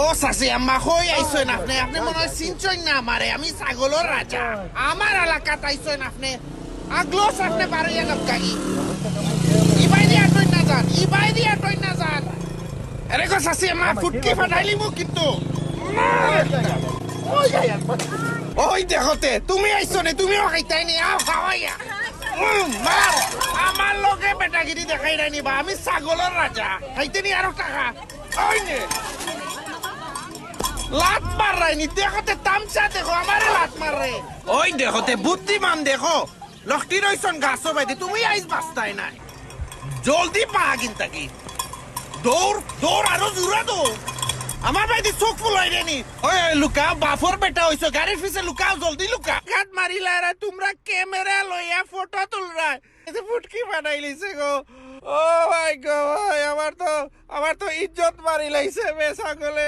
ও সাসি আম্মা কই আইছেন আপনি? আপনি মনে হয় চিনছেন না আমারে, আমি ছাগলের রাজা। আমার এলাকাত আইছেন আপনি, আগলোস আপনি পারিয়া নকাগি ইবাই দিয়া টই না যান, ইবাই দিয়া টই না যান। আরে গো সাসি আম্মা ফুটকি ফাটাইলি মু কিন্তু। ওই দেখতে তুমি আইছো নে, তুমিও খাইতাই নি, আও খাওয়াইয়া মার। আমার লগে বেটাগিরি দেখাই রাইনি বা, আমি ছাগলের রাজা, খাইতে নি আরো টাকা। ওই নে লাত মার রাইনি, দেখতে তামসা দেখো, আমারে লাত মার রে। ওই দেখতে বুদ্ধিমান দেখো, লক্ষ্টি রইছন গাছও বাইতে, তুমি আইস বাস্তাই নাই। জলদি পা কিনতাকি, দৌড় দৌড়, আরো জোরা দৌড়। আমার বাইতে চোখ ফুলাই রেনি। ওই লুকাও, বাফর বেটা হইছো, গাড়ির পিছে লুকাও, জলদি লুকা। গাত মারিলা রে তোমরা, ক্যামেরা লইয়া ফটো তুলরা, এতে ফুটকি বানাই লিছে গো। ও ভাই গো ভাই, আমার তো ইজ্জত মারি লাইছে বে ছাগলে।